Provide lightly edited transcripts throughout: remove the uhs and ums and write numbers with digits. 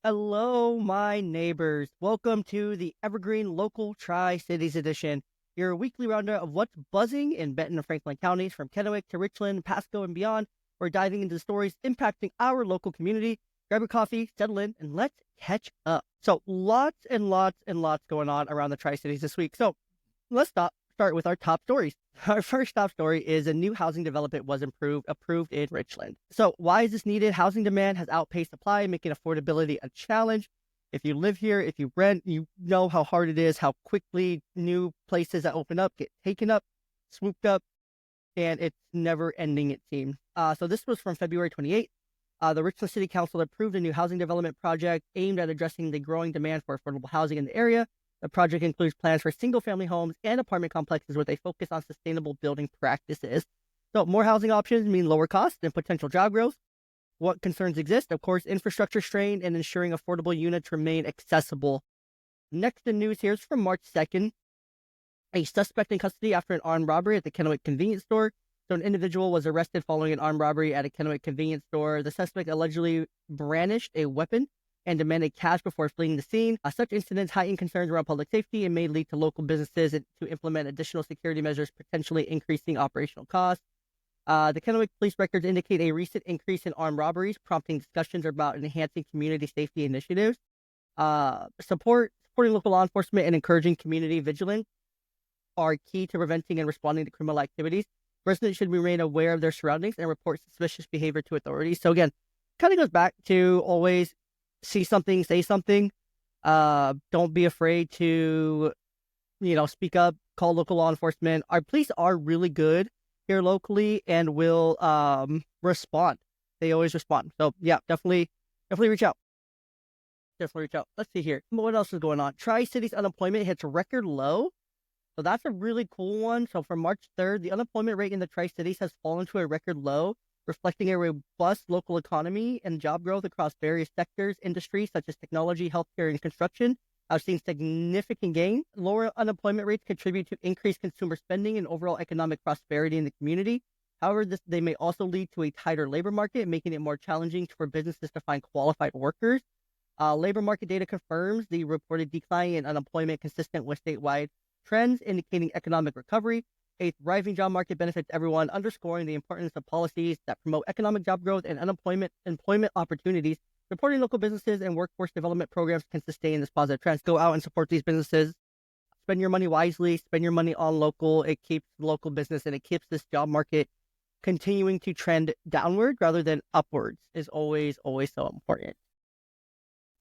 Hello, my neighbors. Welcome to the Evergreen Local Tri-Cities Edition, your weekly roundup of what's buzzing in Benton and Franklin counties from Kennewick to Richland, Pasco, and beyond. We're diving into the stories impacting our local community. Grab your coffee, settle in, and let's catch up. So, lots and lots and lots going on around the Tri-Cities this week. So, let's start with our top stories. Our first top story is a new housing development was approved in Richland. So why is this needed? Housing demand has outpaced supply, making affordability a challenge. If you live here, if you rent, you know how hard it is, how quickly new places that open up get taken up, swooped up, and it's never ending, it seems. So this was from February 28th. The Richland City Council approved a new housing development project aimed at addressing the growing demand for affordable housing in the area. The project includes plans for single-family homes and apartment complexes with a focus on sustainable building practices. So more housing options mean lower costs and potential job growth. What concerns exist? Of course, infrastructure strain and ensuring affordable units remain accessible. Next in news here is from March 2nd. A suspect in custody after an armed robbery at the Kennewick convenience store. So an individual was arrested following an armed robbery at a Kennewick convenience store. The suspect allegedly brandished a weapon and demanded cash before fleeing the scene. Such incidents heighten concerns around public safety and may lead to local businesses to implement additional security measures, potentially increasing operational costs. The Kennewick police records indicate a recent increase in armed robberies, prompting discussions about enhancing community safety initiatives. Supporting local law enforcement and encouraging community vigilance are key to preventing and responding to criminal activities. Residents should remain aware of their surroundings and report suspicious behavior to authorities. So again, kind of goes back to always see something, say something. Don't be afraid to, speak up, call local law enforcement. Our police are really good here locally and will respond. They always respond. So yeah, definitely reach out. Definitely reach out. Let's see here. What else is going on? Tri-Cities unemployment hits record low. So that's a really cool one. So from March 3rd, the unemployment rate in the Tri-Cities has fallen to a record low, reflecting a robust local economy and job growth across various sectors. Industries such as technology, healthcare, and construction have seen significant gain. Lower unemployment rates contribute to increased consumer spending and overall economic prosperity in the community. However, they may also lead to a tighter labor market, making it more challenging for businesses to find qualified workers. Labor market data confirms the reported decline in unemployment consistent with statewide trends, indicating economic recovery. A thriving job market benefits everyone, underscoring the importance of policies that promote economic job growth and employment opportunities. Supporting local businesses and workforce development programs can sustain this positive trend. Go out and support these businesses. Spend your money wisely. Spend your money on local. It keeps local business and it keeps this job market continuing to trend downward rather than upwards. Is always so important.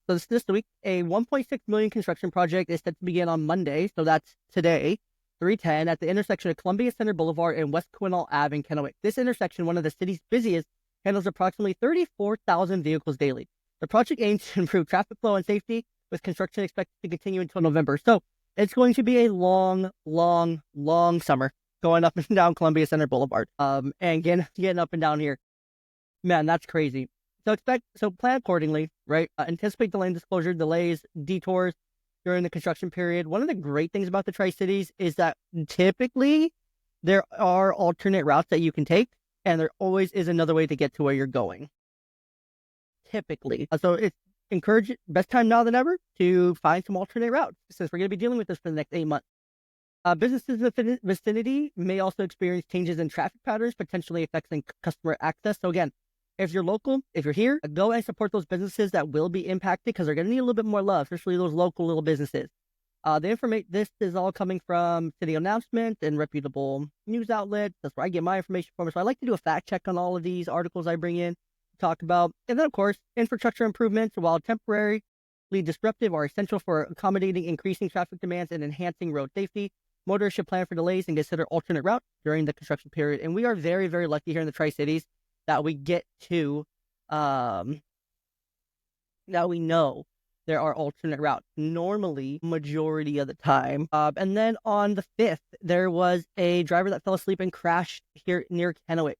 So this week, a 1.6 million construction project is set to begin on Monday. So that's today. 310 at the intersection of Columbia Center Boulevard and West Quinault Ave in Kennewick. This intersection, one of the city's busiest, handles approximately 34,000 vehicles daily. The project aims to improve traffic flow and safety, with construction expected to continue until November. So it's going to be a long summer going up and down Columbia Center Boulevard. And getting up and down here. Man, that's crazy. So plan accordingly, right? Anticipate the lane disclosure, delays, detours during the construction period. One of the great things about the Tri-Cities is that typically there are alternate routes that you can take, and there always is another way to get to where you're going. Typically. So it's best time now than ever to find some alternate routes, since we're going to be dealing with this for the next 8 months. Businesses in the vicinity may also experience changes in traffic patterns, potentially affecting customer access. So again, if you're local, if you're here, go and support those businesses that will be impacted because they're going to need a little bit more love, especially those local little businesses. This is all coming from city announcements and reputable news outlets. That's where I get my information from. So I like to do a fact check on all of these articles I bring in to talk about. And then, of course, infrastructure improvements, while temporarily disruptive, are essential for accommodating increasing traffic demands and enhancing road safety. Motorists should plan for delays and consider alternate routes during the construction period. And we are very, very lucky here in the Tri-Cities that we get to, now we know there are alternate routes, normally majority of the time. And then on the 5th, there was a driver that fell asleep and crashed here near Kennewick.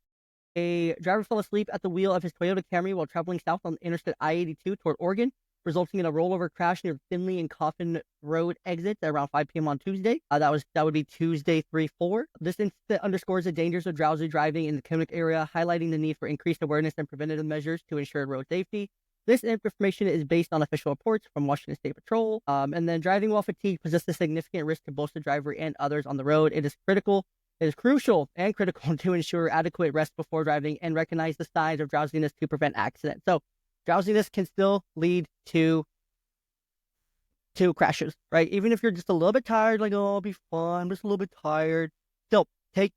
A driver fell asleep at the wheel of his Toyota Camry while traveling south on Interstate I-82 toward Oregon, resulting in a rollover crash near Finley and Coffin Road exits at around 5 p.m. on Tuesday. That would be Tuesday, 3/4. This incident underscores the dangers of drowsy driving in the Kennewick area, highlighting the need for increased awareness and preventative measures to ensure road safety. This information is based on official reports from Washington State Patrol. And then driving while fatigued poses a significant risk to both the driver and others on the road. It is crucial and critical to ensure adequate rest before driving and recognize the signs of drowsiness to prevent accidents. So drowsiness can still lead to crashes, right? Even if you're just a little bit tired, like, oh, I'll be fine, I'm just a little bit tired. Still, take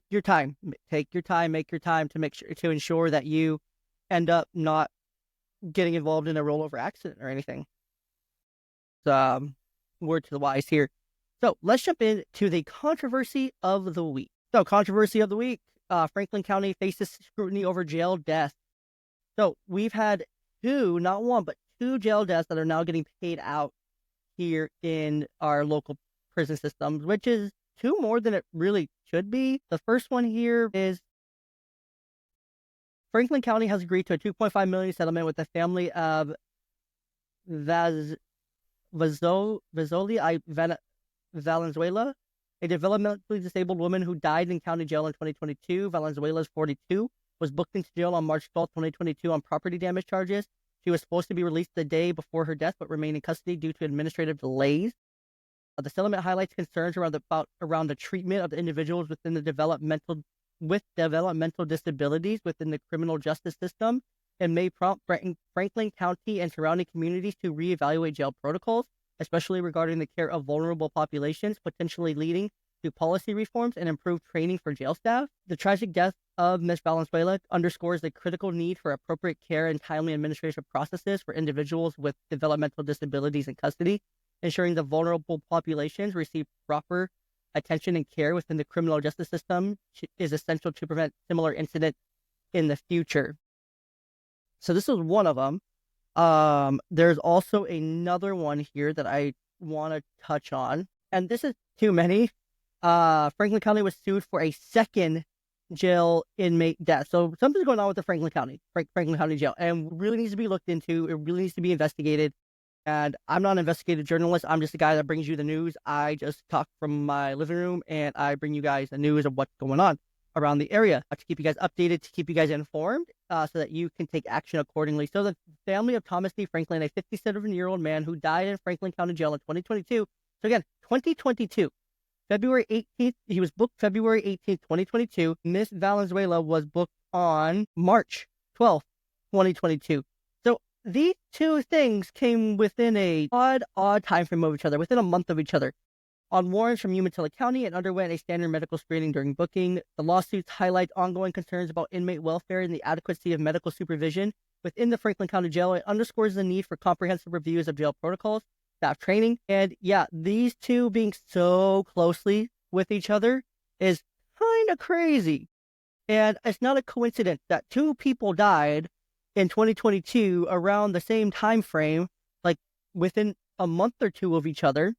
your time. Make your time to ensure that you end up not getting involved in a rollover accident or anything. Word to the wise here. So let's jump into the controversy of the week. So controversy of the week, Franklin County faces scrutiny over jail deaths. So we've had two, not one, but two jail deaths that are now getting paid out here in our local prison systems, which is two more than it really should be. The first one here is Franklin County has agreed to a $2.5 million settlement with the family of Valenzuela, a developmentally disabled woman who died in county jail in 2022. Valenzuela is 42, was booked into jail on March 12, 2022 on property damage charges. She was supposed to be released the day before her death, but remained in custody due to administrative delays. The settlement highlights concerns around the treatment of the individuals with developmental disabilities within the criminal justice system, and may prompt Franklin County and surrounding communities to reevaluate jail protocols, especially regarding the care of vulnerable populations, potentially leading to policy reforms and improved training for jail staff. The tragic death of Ms. Valenzuela underscores the critical need for appropriate care and timely administrative processes for individuals with developmental disabilities in custody, ensuring the vulnerable populations receive proper attention and care within the criminal justice system is essential to prevent similar incidents in the future. So this is one of them. There's also another one here that I want to touch on, and this is too many. Franklin County was sued for a second jail inmate death. So something's going on with the Franklin County jail, and really needs to be looked into. It really needs to be investigated. And I'm not an investigative journalist. I'm just a guy that brings you the news. I just talk from my living room, and I bring you guys the news of what's going on around the area to keep you guys updated, to keep you guys informed, so that you can take action accordingly. So the family of Thomas D. Franklin, a 57-year-old man who died in Franklin County Jail in 2022. So again, 2022. February 18th, he was booked February 18th, 2022. Miss Valenzuela was booked on March 12th, 2022. So these two things came within a odd time frame of each other, within a month of each other. On warrants from Umatilla County and underwent a standard medical screening during booking. The lawsuits highlight ongoing concerns about inmate welfare and the adequacy of medical supervision within the Franklin County Jail. It underscores the need for comprehensive reviews of jail protocols, staff training, and yeah, these two being so closely with each other is kind of crazy. And it's not a coincidence that two people died in 2022 around the same time frame, like within a month or two of each other.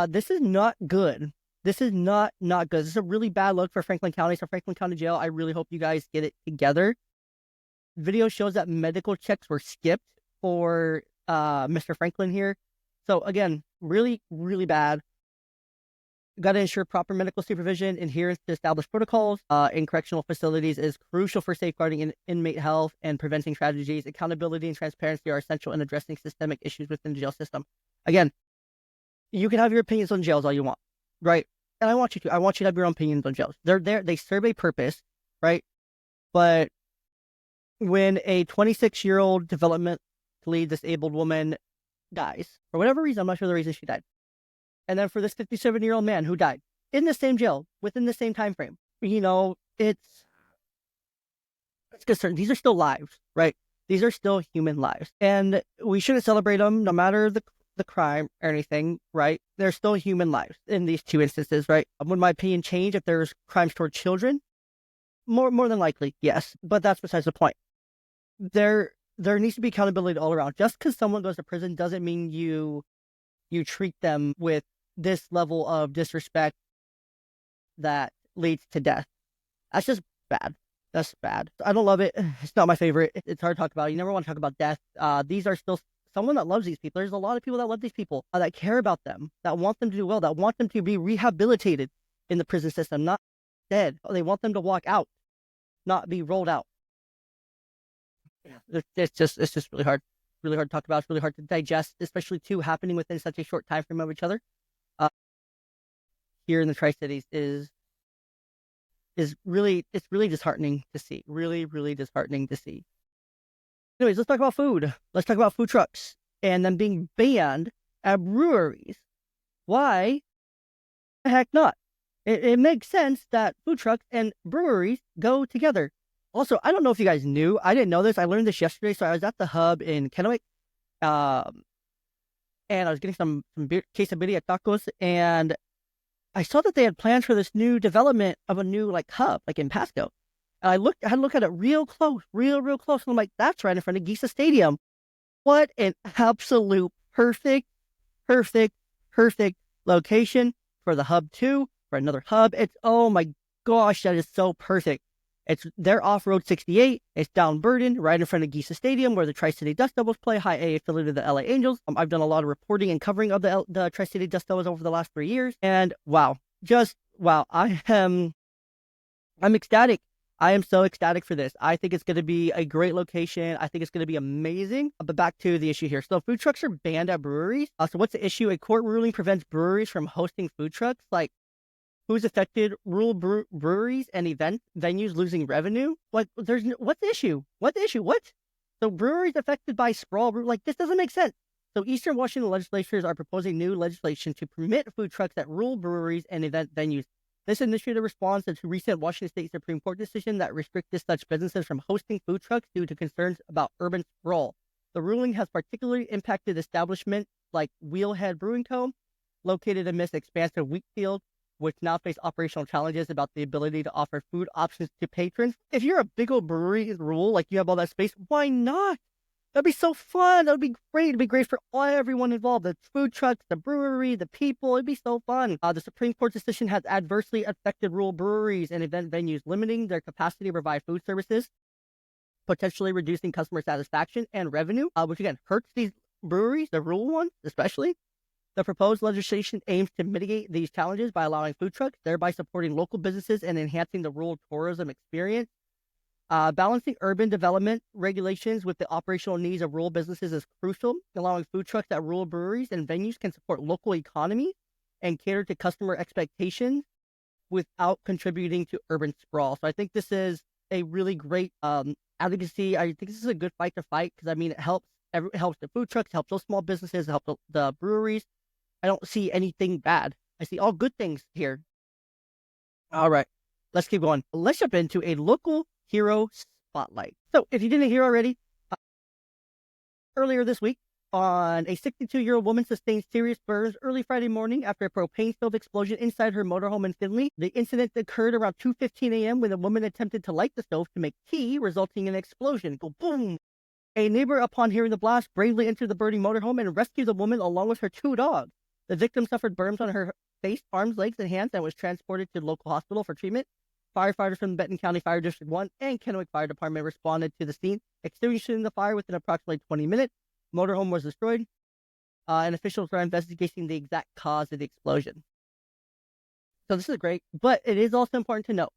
This is not good. This is not good. This is a really bad look for Franklin County. So Franklin County Jail, I really hope you guys get it together. Video shows that medical checks were skipped for Mr. Franklin here. So again, really, really bad. Got to ensure proper medical supervision, adherence to established protocols in correctional facilities is crucial for safeguarding inmate health and preventing tragedies. Accountability and transparency are essential in addressing systemic issues within the jail system. Again, you can have your opinions on jails all you want, right? And I want you to have your own opinions on jails. They're there, they serve a purpose, right? But when a 26-year-old developmentally disabled woman dies, for whatever reason, I'm not sure the reason she died, and then for this 57-year-old man who died in the same jail within the same time frame, it's concerned. These are still lives, right? These are still human lives, and we shouldn't celebrate them, no matter the crime or anything, right? They're still human lives in these two instances, right? Would my opinion change if there's crimes toward children? More than likely, yes. But that's besides the point. There needs to be accountability all around. Just because someone goes to prison doesn't mean you treat them with this level of disrespect that leads to death. That's just bad. That's bad. I don't love it. It's not my favorite. It's hard to talk about. You never want to talk about death. These are still someone that loves these people. There's a lot of people that love these people, that care about them, that want them to do well, that want them to be rehabilitated in the prison system, not dead. They want them to walk out, not be rolled out. It's just really hard to talk about. It's really hard to digest, especially two happening within such a short time frame of each other. Uh, Here in the Tri-Cities is really it's really disheartening to see. Really, really disheartening to see. Anyways, let's talk about food. Let's talk about food trucks and them being banned at breweries. Why the heck not? It makes sense that food trucks and breweries go together. Also, I don't know if you guys knew. I didn't know this. I learned this yesterday. So I was at the hub in Kennewick, um, and I was getting some quesadilla tacos, and I saw that they had plans for this new development of a new like hub, like in Pasco. And I had to look at it real close, real close. And I'm like, that's right in front of Giza Stadium. What an absolute perfect, perfect location for the hub too, for another hub. It's, oh my gosh, that is so perfect. It's their off-road 68. It's down Burden, right in front of Giza Stadium, where the Tri-City Dust Devils play, high A affiliate of the LA Angels. I've done a lot of reporting and covering of the Tri-City Dust Devils over the last 3 years, and wow, just wow, I'm ecstatic. I am so ecstatic for this. I think it's going to be a great location. I think it's going to be amazing. But back to the issue here. So food trucks are banned at breweries. So what's the issue? A court ruling prevents breweries from hosting food trucks. Like, who's affected? Rural breweries and event venues losing revenue? What? What's the issue? What the issue? What? So breweries affected by sprawl. Like, this doesn't make sense. So Eastern Washington legislatures are proposing new legislation to permit food trucks at rural breweries and event venues. This initiative responds to recent Washington State Supreme Court decision that restricted such businesses from hosting food trucks due to concerns about urban sprawl. The ruling has particularly impacted establishments like Wheelhead Brewing Co., located amidst expansive wheat fields, which now face operational challenges about the ability to offer food options to patrons. If you're a big old brewery rural, like you have all that space, why not? That'd be so fun. That would be great. It'd be great for everyone involved. The food trucks, the brewery, the people. It'd be so fun. The Supreme Court decision has adversely affected rural breweries and event venues, limiting their capacity to provide food services, potentially reducing customer satisfaction and revenue, which again hurts these breweries, the rural ones especially. The proposed legislation aims to mitigate these challenges by allowing food trucks, thereby supporting local businesses and enhancing the rural tourism experience. Balancing urban development regulations with the operational needs of rural businesses is crucial. Allowing food trucks at rural breweries and venues can support local economy and cater to customer expectations without contributing to urban sprawl. So I think this is a really great advocacy. I think this is a good fight to fight because, I mean, it helps the food trucks, helps those small businesses, it helps the breweries. I don't see anything bad. I see all good things here. All right, let's keep going. Let's jump into a local hero spotlight. So if you didn't hear already, earlier this week, a 62-year-old woman sustained serious burns early Friday morning after a propane stove explosion inside her motorhome in Findlay. The incident occurred around 2:15 a.m. when the woman attempted to light the stove to make tea, resulting in an explosion. Go boom! A neighbor, upon hearing the blast, bravely entered the burning motorhome and rescued the woman along with her 2 dogs. The victim suffered burns on her face, arms, legs, and hands and was transported to the local hospital for treatment. Firefighters from the Benton County Fire District 1 and Kennewick Fire Department responded to the scene, extinguishing the fire within approximately 20 minutes. Motorhome was destroyed, and officials are investigating the exact cause of the explosion. So this is great, but it is also important to note,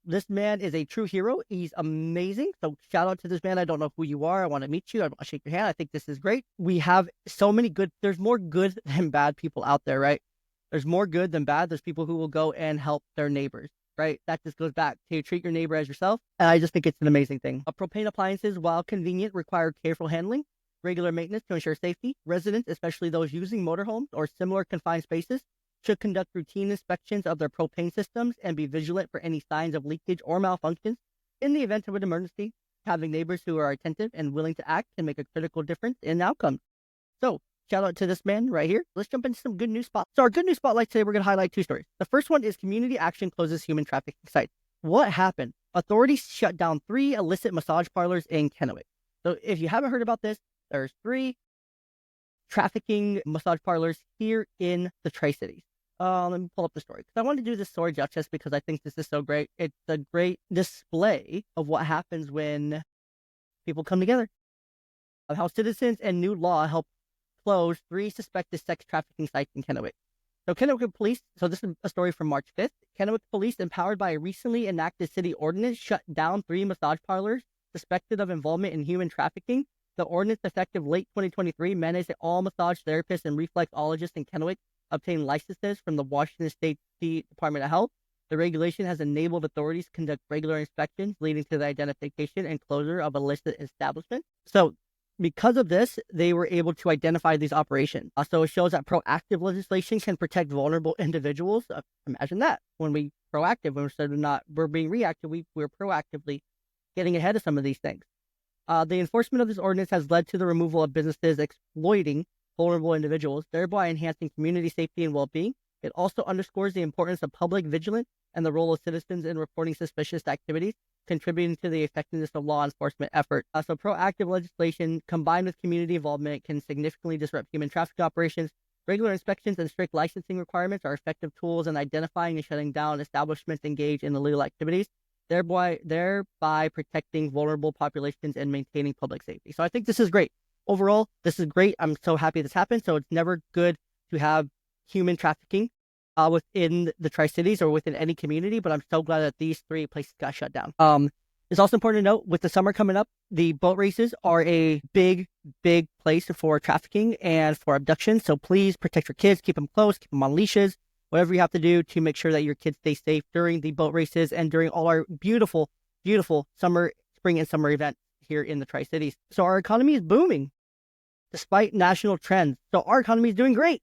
this man is a true hero. He's amazing. So shout out to this man. I don't know who you are. I want to meet you. I want to shake your hand. I think this is great. We have so many there's more good than bad people out there, right? There's more good than bad. There's people who will go and help their neighbors, right? That just goes back to treat your neighbor as yourself. And I just think it's an amazing thing. Propane appliances, while convenient, require careful handling, regular maintenance to ensure safety. Residents, especially those using motorhomes or similar confined spaces, should conduct routine inspections of their propane systems and be vigilant for any signs of leakage or malfunctions. In the event of an emergency, having neighbors who are attentive and willing to act can make a critical difference in outcomes. So, shout out to this man right here. Let's jump into some good news spotlight. So our good news spotlight today, we're going to highlight 2 stories. The first one is community action closes human trafficking sites. What happened? Authorities shut down 3 illicit massage parlors in Kennewick. So if you haven't heard about this, there's 3 trafficking massage parlors here in the Tri-Cities. Let me pull up the story because I want to do this story justice because I think this is so great. It's a great display of what happens when people come together. Of how citizens and new law help close 3 suspected sex trafficking sites in Kennewick. So Kennewick Police, so this is a story from March 5th. Kennewick Police, empowered by a recently enacted city ordinance, shut down 3 massage parlors suspected of involvement in human trafficking. The ordinance, effective late 2023, mandates that all massage therapists and reflexologists in Kennewick obtain licenses from the Washington State Department of Health. The regulation has enabled authorities to conduct regular inspections, leading to the identification and closure of illicit establishments. So, because of this, they were able to identify these operations. So it shows that proactive legislation can protect vulnerable individuals. Imagine that. When we proactive, instead of we're being reactive, we're proactively getting ahead of some of these things. The enforcement of this ordinance has led to the removal of businesses exploiting vulnerable individuals, thereby enhancing community safety and well-being. It also underscores the importance of public vigilance and the role of citizens in reporting suspicious activities, contributing to the effectiveness of law enforcement efforts. So proactive legislation combined with community involvement can significantly disrupt human trafficking operations. Regular inspections and strict licensing requirements are effective tools in identifying and shutting down establishments engaged in illegal activities, thereby protecting vulnerable populations and maintaining public safety. So I think this is great. Overall, this is great. I'm so happy this happened. So it's never good to have human trafficking within the Tri-Cities or within any community, but I'm so glad that these 3 places got shut down. It's also important to note, with the summer coming up, the boat races are a big place for trafficking and for abduction. So please protect your kids, keep them close, keep them on leashes, whatever you have to do to make sure that your kids stay safe during the boat races and during all our beautiful spring and summer events here in the Tri-Cities. So our economy is booming despite national trends. So our economy is doing great.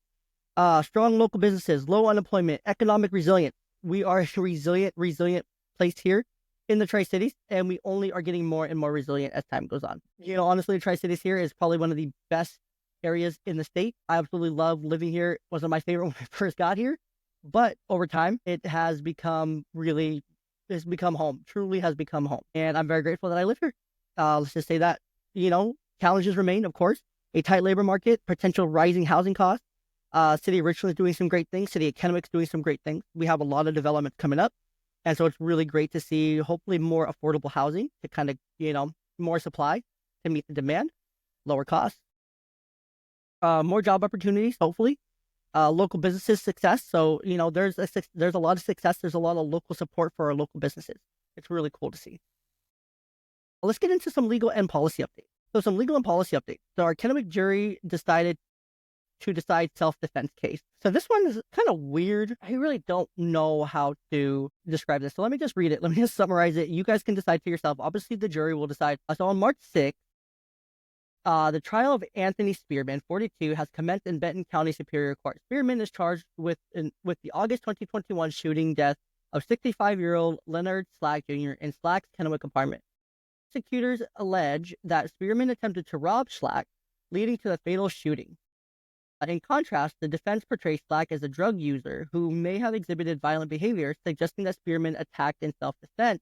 Strong local businesses, low unemployment, economic resilience. We are a resilient place here in the Tri-Cities, and we only are getting more and more resilient as time goes on. Honestly, the Tri-Cities here is probably one of the best areas in the state. I absolutely love living here. It wasn't my favorite when I first got here, but over time, it has become home, truly has become home. And I'm very grateful that I live here. Let's just say that, challenges remain, of course. A tight labor market, potential rising housing costs. City of Richland is doing some great things. City of Kennewick is doing some great things. We have a lot of development coming up. And so it's really great to see, hopefully, more affordable housing to kind of, more supply to meet the demand, lower costs, more job opportunities, hopefully, local businesses success. So, there's a lot of success. There's a lot of local support for our local businesses. It's really cool to see. Well, let's get into some legal and policy updates. So some legal and policy updates. So our Kennewick jury decided to decide self-defense case. So this one is kind of weird. I really don't know how to describe this. So let me just read it. Let me just summarize it. You guys can decide for yourself. Obviously, the jury will decide. So on March 6th, the trial of Anthony Spearman, 42, has commenced in Benton County Superior Court. Spearman is charged with the August 2021 shooting death of 65-year-old Leonard Slack Jr. in Slack's Kennewick apartment. Prosecutors allege that Spearman attempted to rob Slack, leading to the fatal shooting. In contrast, the defense portrays Slack as a drug user who may have exhibited violent behavior, suggesting that Spearman attacked in self-defense.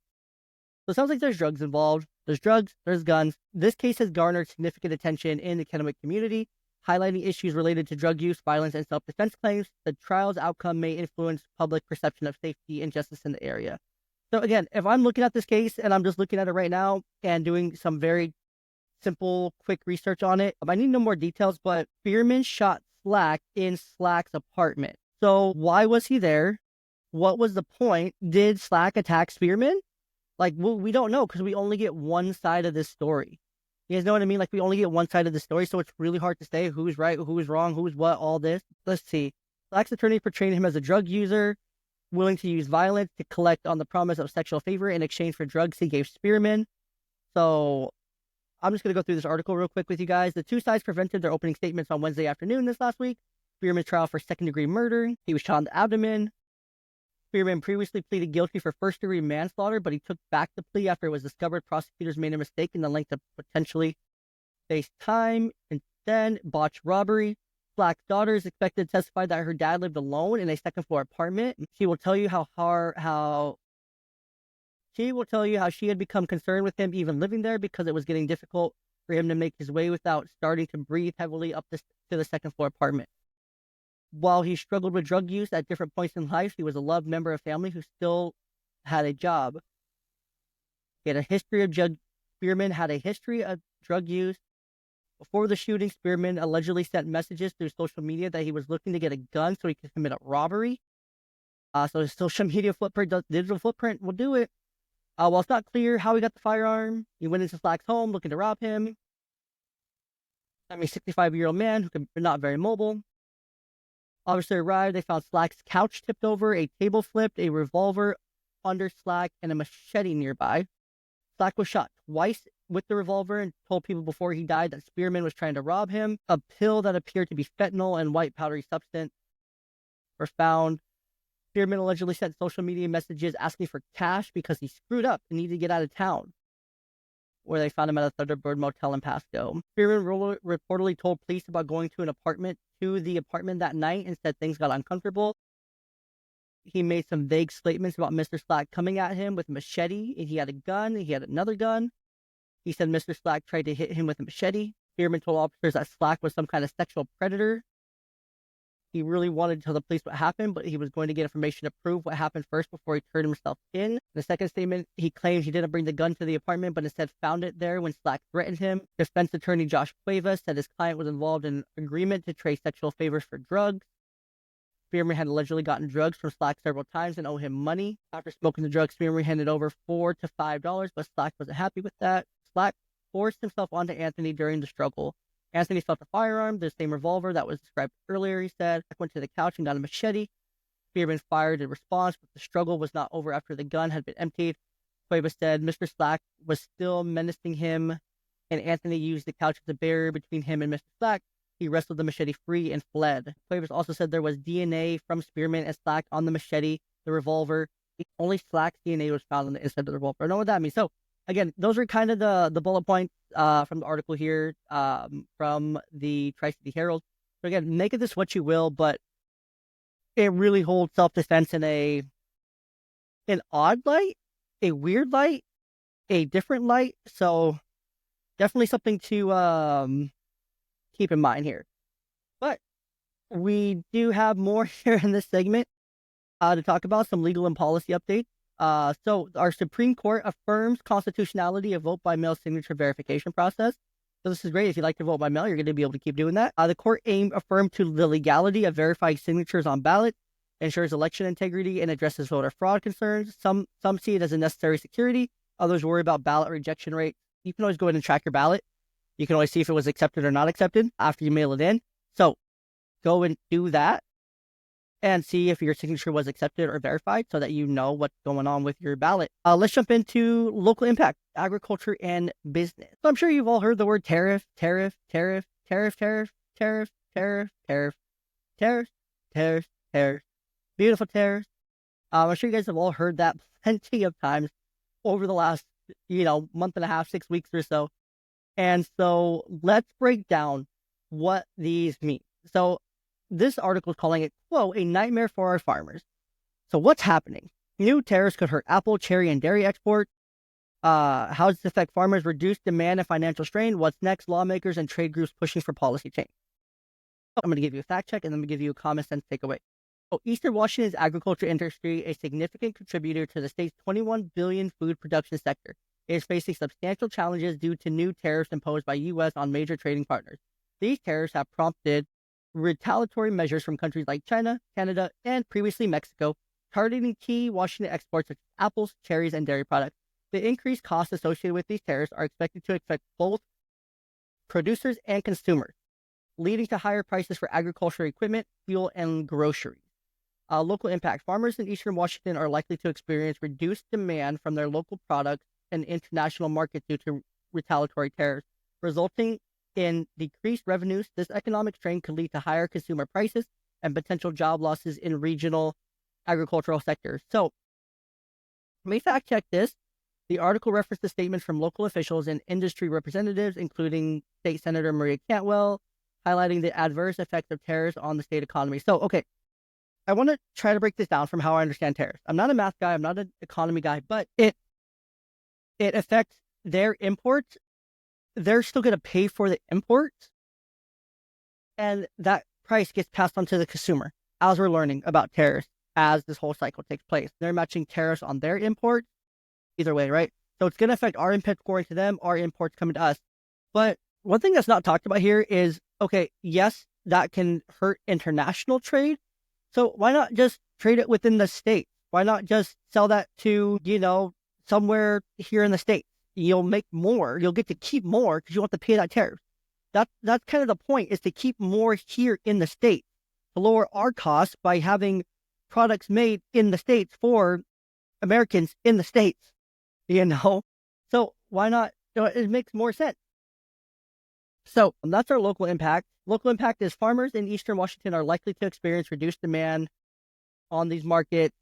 So it sounds like there's drugs involved. There's drugs, there's guns. This case has garnered significant attention in the Kennewick community, highlighting issues related to drug use, violence, and self-defense claims. The trial's outcome may influence public perception of safety and justice in the area. So again, if I'm looking at this case and I'm just looking at it right now and doing some very simple, quick research on it, I need no more details, but Spearman shot Slack in Slack's apartment. So why was he there? What was the point? Did Slack attack Spearman? We don't know because we only get one side of this story. You guys know what I mean? We only get one side of the story, so it's really hard to say who's right, who's wrong, who's what, all this. Let's see. Slack's attorney portrayed him as a drug user, willing to use violence to collect on the promise of sexual favor in exchange for drugs he gave Spearman. So I'm just going to go through this article real quick with you guys. The two sides presented their opening statements on Wednesday afternoon this last week. Spearman's trial for second-degree murder. He was shot in the abdomen. Spearman previously pleaded guilty for first-degree manslaughter, but he took back the plea after it was discovered prosecutors made a mistake in the length of potentially face time. Instead, botched robbery. Slack's daughter is expected to testify that her dad lived alone in a second-floor apartment. She will tell you how she had become concerned with him even living there because it was getting difficult for him to make his way without starting to breathe heavily up to the second-floor apartment. While he struggled with drug use at different points in life, he was a loved member of family who still had a job. Spearman had a history of drug use. Before the shooting, Spearman allegedly sent messages through social media that he was looking to get a gun so he could commit a robbery. So his social media footprint, digital footprint will do it. While it's not clear how he got the firearm, he went into Slack's home looking to rob him. 65-year-old man who could not very mobile. Officer arrived. They found Slack's couch tipped over, a table flipped, a revolver under Slack, and a machete nearby. Slack was shot twice with the revolver and told people before he died that Spearman was trying to rob him. A pill that appeared to be fentanyl and white powdery substance were found. Spearman allegedly sent social media messages asking for cash because he screwed up and needed to get out of town, where they found him at a Thunderbird motel in Pasco. Spearman reportedly told police about going to the apartment that night and said things got uncomfortable. He made some vague statements about Mr. Slack coming at him with a machete. He had a gun. He had another gun. He said Mr. Slack tried to hit him with a machete. Spearman told officers that Slack was some kind of sexual predator. He really wanted to tell the police what happened, but he was going to get information to prove what happened first before he turned himself in. In the second statement, he claimed he didn't bring the gun to the apartment, but instead found it there when Slack threatened him. Defense attorney Josh Cuevas said his client was involved in an agreement to trade sexual favors for drugs. Spearman had allegedly gotten drugs from Slack several times and owed him money. After smoking the drugs, Spearman handed over $4 to $5, but Slack wasn't happy with that. Slack forced himself onto Anthony during the struggle. Anthony felt a firearm, the same revolver that was described earlier, he said. Slack went to the couch and got a machete. Spearman fired in response, but the struggle was not over after the gun had been emptied. Cuevas said Mr. Slack was still menacing him, and Anthony used the couch as a barrier between him and Mr. Slack. He wrestled the machete free and fled. Cuevas also said there was DNA from Spearman and Slack on the machete, the revolver. Only Slack's DNA was found on the inside of the revolver. I don't know what that means. So, again, those are kind of the bullet points from the article here from the Tri-City Herald. So, again, make of this what you will, but it really holds self-defense in an odd light, a weird light, a different light. So, definitely something to keep in mind here. But we do have more here in this segment to talk about some legal and policy updates. So our Supreme Court affirms constitutionality of vote by mail signature verification process. So this is great. If you like to vote by mail, you're going to be able to keep doing that. The court affirmed to the legality of verifying signatures on ballots, ensures election integrity, and addresses voter fraud concerns. Some see it as a necessary security. Others worry about ballot rejection rate. You can always go ahead and track your ballot. You can always see if it was accepted or not accepted after you mail it in. So go and do that and see if your signature was accepted or verified so that you know what's going on with your ballot. Let's jump into local impact, agriculture, and business. So I'm sure you've all heard the word tariff. Beautiful tariffs. I'm sure you guys have all heard that plenty of times over the last, month and a half, 6 weeks or so. And so let's break down what these mean. So this article is calling it, quote, a nightmare for our farmers. So what's happening? New tariffs could hurt apple, cherry, and dairy exports. How does this affect farmers? Reduce demand and financial strain. What's next? Lawmakers and trade groups pushing for policy change. I'm going to give you a fact check and then I'm going to give you a common sense takeaway. So Eastern Washington's agriculture industry, a significant contributor to the state's $21 billion food production sector, is facing substantial challenges due to new tariffs imposed by U.S. on major trading partners. These tariffs have prompted retaliatory measures from countries like China, Canada, and previously Mexico, targeting key Washington exports such as apples, cherries, and dairy products. The increased costs associated with these tariffs are expected to affect both producers and consumers, leading to higher prices for agricultural equipment, fuel, and groceries. Local impact. Farmers in Eastern Washington are likely to experience reduced demand from their local products and international markets due to retaliatory tariffs, resulting in decreased revenues. This economic strain could lead to higher consumer prices and potential job losses in regional agricultural sectors. So, let me fact check this. The article referenced the statements from local officials and industry representatives, including State Senator Maria Cantwell, highlighting the adverse effects of tariffs on the state economy. So, okay, I want to try to break this down from how I understand tariffs. I'm not a math guy, I'm not an economy guy, but it affects their imports. They're still going to pay for the imports, and that price gets passed on to the consumer as we're learning about tariffs as this whole cycle takes place. They're matching tariffs on their imports either way, right? So it's going to affect our imports going to them, our imports coming to us. But one thing that's not talked about here is, okay, yes, that can hurt international trade. So why not just trade it within the state? Why not just sell that to, somewhere here in the States. You'll make more. You'll get to keep more because you want to pay that tariff. That's kind of the point, is to keep more here in the States, to lower our costs by having products made in the States for Americans in the States, So why not? It makes more sense. So that's our local impact. Local impact is farmers in Eastern Washington are likely to experience reduced demand on these markets,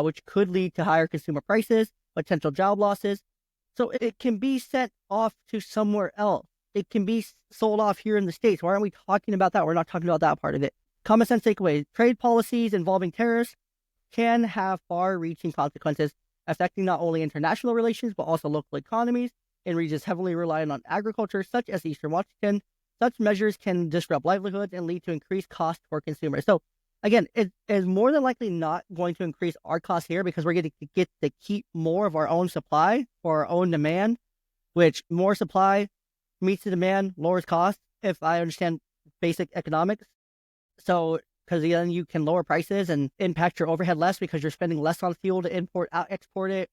which could lead to higher consumer prices, potential job losses. So it can be sent off to somewhere else. It can be sold off here in the States. Why aren't we talking about that? We're not talking about that part of it. Common sense takeaways. Trade policies involving tariffs can have far-reaching consequences, affecting not only international relations, but also local economies in regions heavily reliant on agriculture, such as Eastern Washington. Such measures can disrupt livelihoods and lead to increased costs for consumers. So again, it is more than likely not going to increase our costs here because we're going to get to keep more of our own supply for our own demand, which more supply meets the demand, lowers costs, if I understand basic economics. So, because then you can lower prices and impact your overhead less because you're spending less on fuel to export it,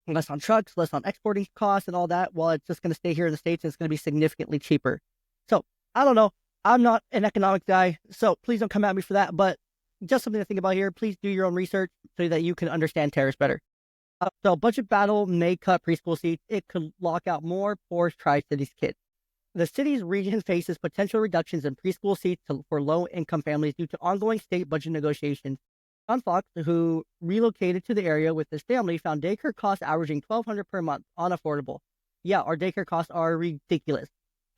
less on trucks, less on exporting costs and all that. Well, it's just going to stay here in the States and it's going to be significantly cheaper. So, I don't know. I'm not an economics guy, so please don't come at me for that. But just something to think about here. Please do your own research so that you can understand tariffs better. So budget battle may cut preschool seats. It could lock out more poor Tri-Cities kids. The city's region faces potential reductions in preschool seats for low-income families due to ongoing state budget negotiations. John Fox, who relocated to the area with his family, found daycare costs averaging $1,200 per month unaffordable. Yeah, our daycare costs are ridiculous.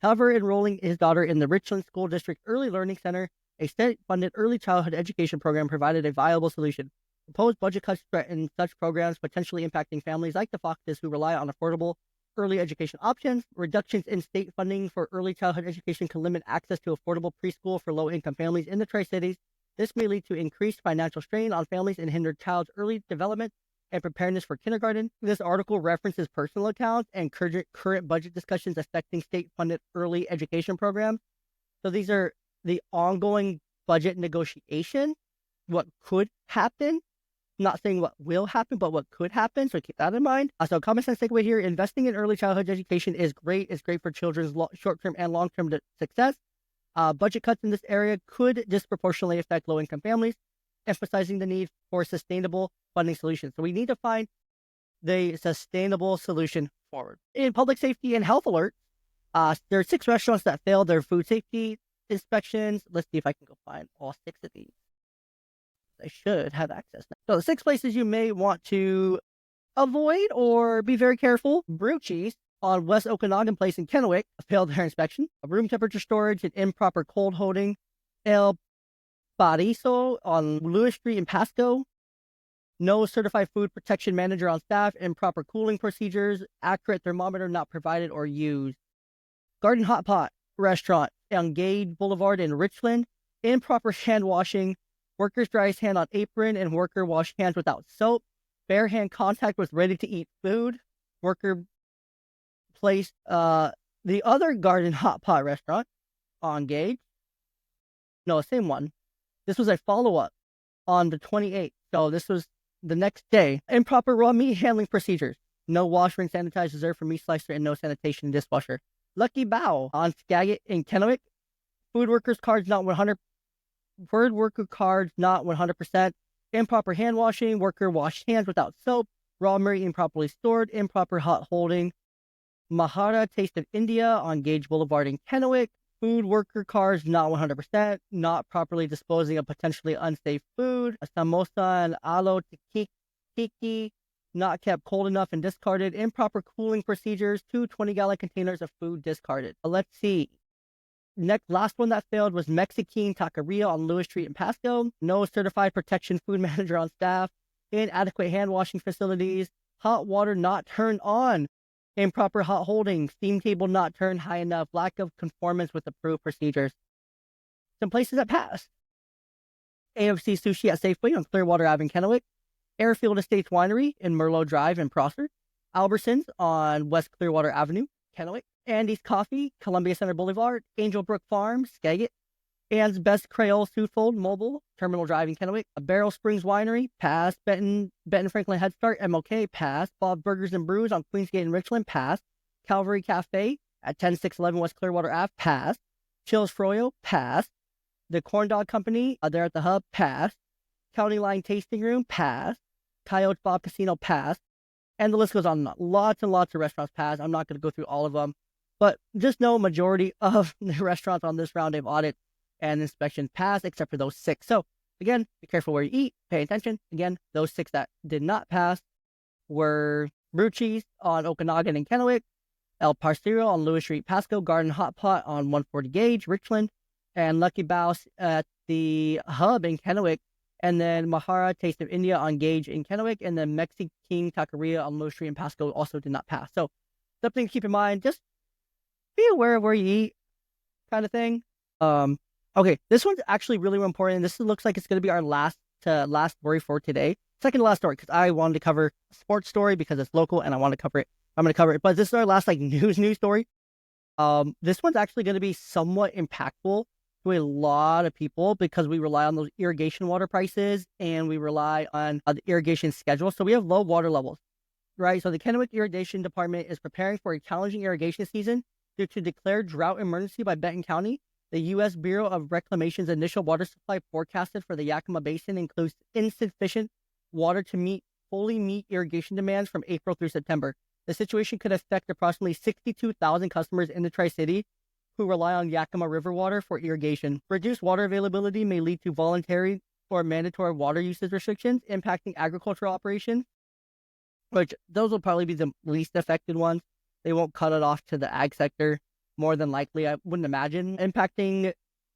However, enrolling his daughter in the Richland School District Early Learning Center, a state-funded early childhood education program, provided a viable solution. Proposed budget cuts threaten such programs, potentially impacting families like the Foxes who rely on affordable early education options. Reductions in state funding for early childhood education can limit access to affordable preschool for low-income families in the Tri-Cities. This may lead to increased financial strain on families and hinder child's early development and preparedness for kindergarten. This article references personal accounts and current budget discussions affecting state-funded early education programs. So these are the ongoing budget negotiation, what could happen. Not saying what will happen, but what could happen. So keep that in mind. So common sense takeaway here, investing in early childhood education is great. It's great for children's short-term and long-term success. Budget cuts in this area could disproportionately affect low-income families, emphasizing the need for sustainable funding solutions. So we need to find the sustainable solution forward. In public safety and health alerts, there are 6 restaurants that failed their food safety inspections. Let's see if I can go find all 6 of these. I should have access now. So the 6 places you may want to avoid or be very careful. Breweries on West Okanagan Place in Kennewick failed their inspection. Room temperature storage and improper cold holding. El Bariso on Lewis Street in Pasco. No certified food protection manager on staff. Improper cooling procedures. Accurate thermometer not provided or used. Garden Hot Pot Restaurant on Gage Boulevard in Richland. Improper hand washing. Workers dry his hand on apron and worker wash hands without soap. Bare hand contact with ready-to-eat food. Worker placed the other Garden Hot Pot restaurant on Gage. No, same one. This was a follow-up on the 28th. So this was the next day. Improper raw meat handling procedures. No wash, rinse, sanitize reserved for meat slicer and no sanitation dishwasher. Lucky Bow on Skagit in Kennewick. Food workers cards not 100%. Word worker cards not 100%. Improper hand washing. Worker washed hands without soap. Raw meat improperly stored. Improper hot holding. Mahara Taste of India on Gage Boulevard in Kennewick. Food worker cards not 100%. Not properly disposing of potentially unsafe food. A samosa and alo tiki not kept cold enough and discarded. Improper cooling procedures. 2 20-gallon containers of food discarded. Let's see. Last one that failed was Mexican Taqueria on Lewis Street in Pasco. No certified protection food manager on staff. Inadequate hand washing facilities. Hot water not turned on. Improper hot holding. Steam table not turned high enough. Lack of conformance with approved procedures. Some places that passed. AFC Sushi at Safeway on Clearwater Ave in Kennewick. Airfield Estates Winery in Merlot Drive in Prosser. Albertsons on West Clearwater Avenue, Kennewick. Andy's Coffee, Columbia Center Boulevard. Angel Brook Farm, Skagit. Ann's Best Creole Food Mobile, Terminal Drive in Kennewick. Barrel Springs Winery, pass. Benton Franklin Head Start, MLK, pass. Bob Burgers and Brews on Queensgate in Richland, pass. Calvary Cafe at 10611 West Clearwater Ave, pass. Chills Froyo, pass. The Corn Dog Company, they're at the Hub, pass. County Line Tasting Room, pass. Coyote Bob Casino, pass. And the list goes on and on. Lots and lots of restaurants pass. I'm not going to go through all of them. But just know majority of the restaurants on this round of audit and inspection pass, except for those 6. So, again, be careful where you eat. Pay attention. Again, those 6 that did not pass were Brew Cheese on Okanagan and Kennewick, El Parcero on Lewis Street, Pasco, Garden Hot Pot on 140 Gauge, Richland, and Lucky Bouse at the Hub in Kennewick, and then Mahara Taste of India on Gauge in Kennewick, and then Mexican King Taqueria on Lewis Street and Pasco also did not pass. So, something to keep in mind. Just be aware of where you eat, kind of thing. Okay, this one's actually really important. This looks like it's going to be our last story for today. Second to last story, because I wanted to cover a sports story because it's local and I want to cover it. I'm going to cover it, but this is our last news story. This one's actually going to be somewhat impactful to a lot of people because we rely on those irrigation water prices and we rely on the irrigation schedule. So we have low water levels, right? So the Kennewick Irrigation Department is preparing for a challenging irrigation season due to declared drought emergency by Benton County. The U.S. Bureau of Reclamation's initial water supply forecasted for the Yakima Basin includes insufficient water to fully meet irrigation demands from April through September. The situation could affect approximately 62,000 customers in the Tri-City who rely on Yakima River water for irrigation. Reduced water availability may lead to voluntary or mandatory water usage restrictions impacting agricultural operations, which those will probably be the least affected ones. They won't cut it off to the ag sector. More than likely, I wouldn't imagine. Impacting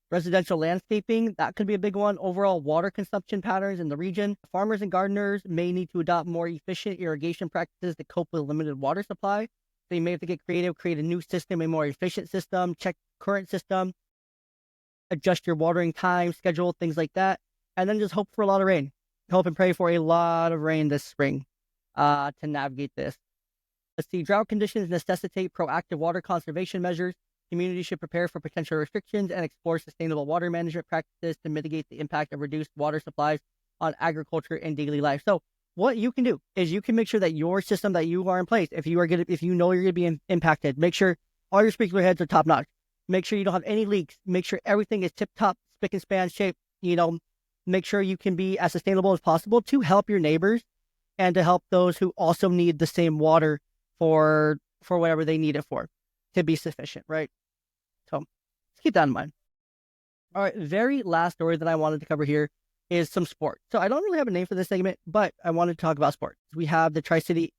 residential landscaping, that could be a big one. Overall water consumption patterns in the region. Farmers and gardeners may need to adopt more efficient irrigation practices to cope with limited water supply. They may have to get creative, create a new system, a more efficient system, check current system, adjust your watering time, schedule, things like that. And then just hope for a lot of rain. Hope and pray for a lot of rain this spring to navigate this. Let's see, drought conditions necessitate proactive water conservation measures. Communities should prepare for potential restrictions and explore sustainable water management practices to mitigate the impact of reduced water supplies on agriculture and daily life. So what you can do is you can make sure that your system that you are in place, if you know you're going to be impacted, make sure all your sprinkler heads are top notch. Make sure you don't have any leaks. Make sure everything is tip top, spick and span shape. Make sure you can be as sustainable as possible to help your neighbors and to help those who also need the same water for whatever they need it for to be sufficient, right? So let's keep that in mind. All right, very last story that I wanted to cover here is some sport. So I don't really have a name for this segment, but I wanted to talk about sports. We have the Tri-City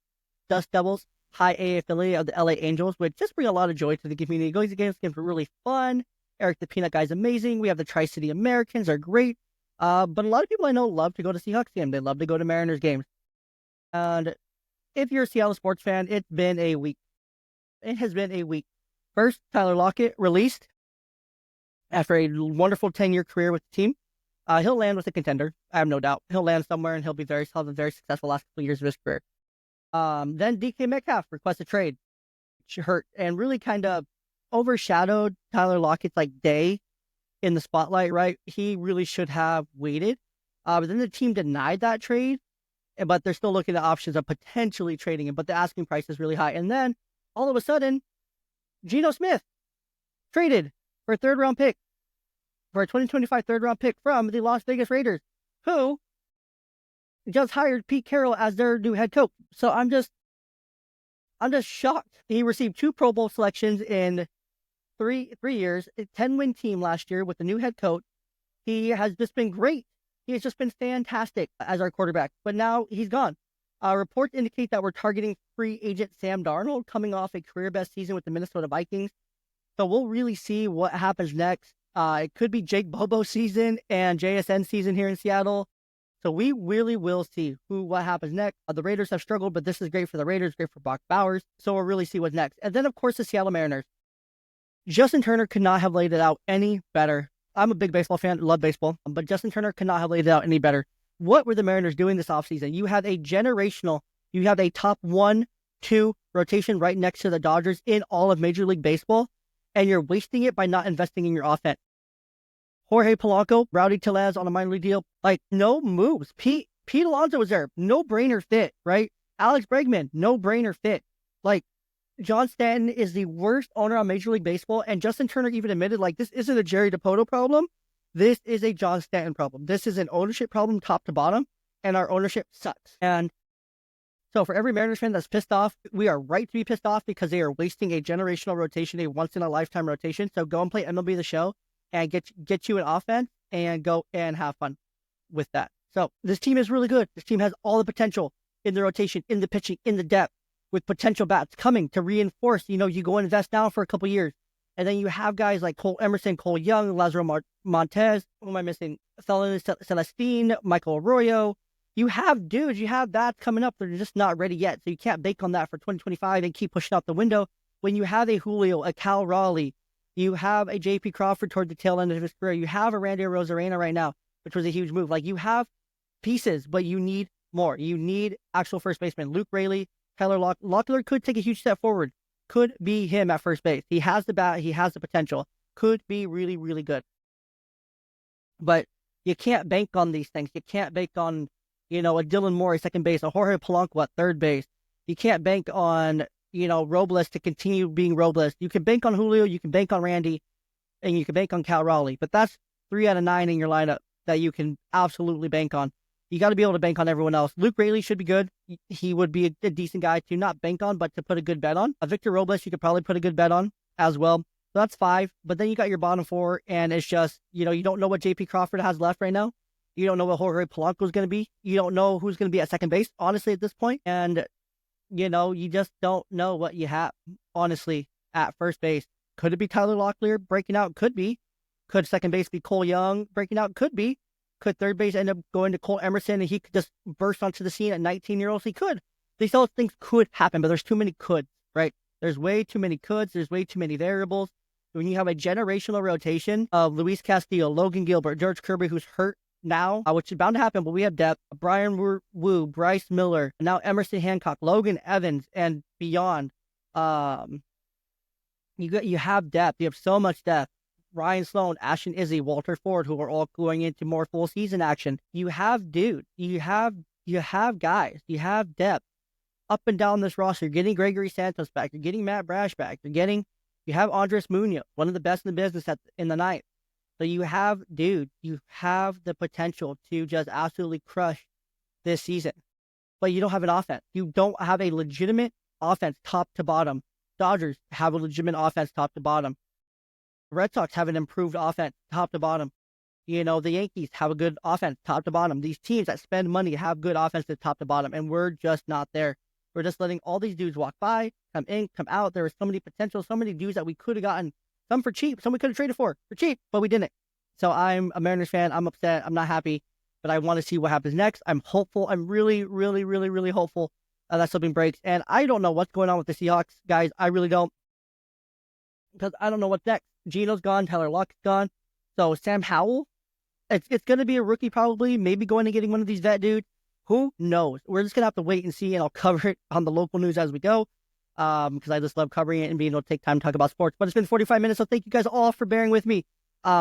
Dust Devils, high A affiliate of the LA Angels, which just bring a lot of joy to the community. Going to games are really fun. Eric the Peanut Guy is amazing. We have the Tri-City Americans are great. But a lot of people I know love to go to Seahawks games. They love to go to Mariners games. And if you're a Seattle sports fan, it's been a week. It has been a week. First, Tyler Lockett released after a wonderful 10-year career with the team. He'll land with a contender. I have no doubt. He'll land somewhere and he'll have a very successful last couple years of his career. Then DK Metcalf requested a trade, which hurt and really kind of overshadowed Tyler Lockett's day in the spotlight, right? He really should have waited. But then the team denied that trade, but they're still looking at options of potentially trading him, but the asking price is really high. And then all of a sudden, Geno Smith traded for a third-round pick, for a 2025 third-round pick from the Las Vegas Raiders, who just hired Pete Carroll as their new head coach. So I'm just shocked. He received 2 Pro Bowl selections in three years, a 10-win team last year with the new head coach. He has just been great. He has just been fantastic as our quarterback, but now he's gone. Reports indicate that we're targeting free agent Sam Darnold coming off a career-best season with the Minnesota Vikings. So we'll really see what happens next. It could be Jake Bobo season and JSN season here in Seattle. So we really will see what happens next. The Raiders have struggled, but this is great for the Raiders, great for Brock Bowers. So we'll really see what's next. And then, of course, the Seattle Mariners. Justin Turner could not have laid it out any better. I'm a big baseball fan, love baseball, but Justin Turner could not have laid it out any better. What were the Mariners doing this offseason? You have a top 1-2 rotation right next to the Dodgers in all of Major League Baseball, and you're wasting it by not investing in your offense. Jorge Polanco, Rowdy Tellez on a minor league deal. Like, no moves. Pete Alonso was there. No-brainer fit, right? Alex Bregman, no-brainer fit. Like, John Stanton is the worst owner on Major League Baseball, and Justin Turner even admitted, like, this isn't a Jerry DiPoto problem. This is a John Stanton problem. This is an ownership problem top to bottom, and our ownership sucks. And so for every Mariners fan that's pissed off, we are right to be pissed off because they are wasting a generational rotation, a once-in-a-lifetime rotation. So go and play MLB The Show and get you an offense and go and have fun with that. So this team is really good. This team has all the potential in the rotation, in the pitching, in the depth, with potential bats coming to reinforce. You go and invest now for a couple years. And then you have guys like Cole Emerson, Cole Young, Lazaro Montez, who am I missing? Felon Celestine, Michael Arroyo. You have dudes, you have that coming up. They're just not ready yet. So you can't bank on that for 2025 and keep pushing out the window. When you have a Julio, a Cal Raleigh, you have a J.P. Crawford toward the tail end of his career. You have a Randy Arozarena right now, which was a huge move. Like, you have pieces, but you need more. You need actual first baseman. Luke Raley, Tyler Locklear could take a huge step forward. Could be him at first base. He has the bat. He has the potential. Could be really, really good. But you can't bank on these things. You can't bank on, a Dylan Moore at second base, a Jorge Polanco at third base. You can't bank on, Robles to continue being Robles. You can bank on Julio, you can bank on Randy, and you can bank on Cal Raleigh. But that's 3 out of 9 in your lineup that you can absolutely bank on. You got to be able to bank on everyone else. Luke Raley should be good. He would be a decent guy to not bank on, but to put a good bet on. Victor Robles, you could probably put a good bet on as well. So that's 5. But then you got your bottom 4, and it's just, you don't know what J.P. Crawford has left right now. You don't know what Jorge Polanco is going to be. You don't know who's going to be at second base, honestly, at this point. And, you just don't know what you have, honestly, at first base. Could it be Tyler Locklear breaking out? Could be. Could second base be Cole Young breaking out? Could be. Could third base end up going to Cole Emerson and he could just burst onto the scene at 19-year-olds? He could. These all things could happen, but there's too many coulds, right? There's way too many coulds. There's way too many variables. When you have a generational rotation of Luis Castillo, Logan Gilbert, George Kirby, who's hurt now, which is bound to happen, but we have depth. Brian Wu, Bryce Miller, and now Emerson Hancock, Logan Evans, and beyond. You have depth. You have so much depth. Ryan Sloan, Ashton Izzy, Walter Ford, who are all going into more full season action. You have dude. You have guys. You have depth up and down this roster. You're getting Gregory Santos back. You're getting Matt Brash back. You have Andres Munoz, one of the best in the business in the ninth. So you have the potential to just absolutely crush this season. But you don't have an offense. You don't have a legitimate offense top to bottom. Dodgers have a legitimate offense top to bottom. Red Sox have an improved offense top to bottom. The Yankees have a good offense top to bottom. These teams that spend money have good offenses top to bottom, and we're just not there. We're just letting all these dudes walk by, come in, come out. There was so many potential, so many dudes that we could have gotten. Some for cheap, some we could have traded for cheap, but we didn't. So I'm a Mariners fan. I'm upset. I'm not happy, but I want to see what happens next. I'm hopeful. I'm really, really, really, really hopeful that something breaks. And I don't know what's going on with the Seahawks, guys. I really don't. Because I don't know what's next. Gino's gone. Tyler Locke's gone. So Sam Howell, it's going to be a rookie probably. Maybe going and getting one of these vet dudes. Who knows? We're just going to have to wait and see, and I'll cover it on the local news as we go. Because I just love covering it and being able to take time to talk about sports. But it's been 45 minutes, so thank you guys all for bearing with me.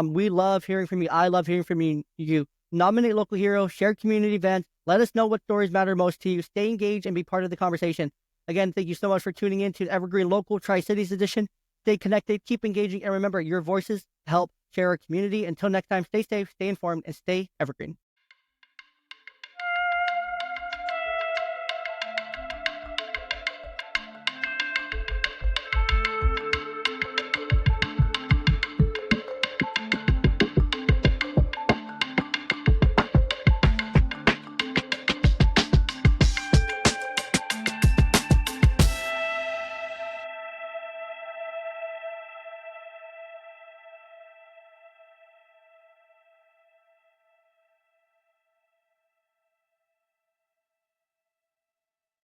We love hearing from you. I love hearing from you. Nominate local heroes, share community events. Let us know what stories matter most to you. Stay engaged and be part of the conversation. Again, thank you so much for tuning in to the Evergreen Local Tri-Cities Edition. Stay connected, keep engaging, and remember, your voices help share our community. Until next time, stay safe, stay informed, and stay evergreen.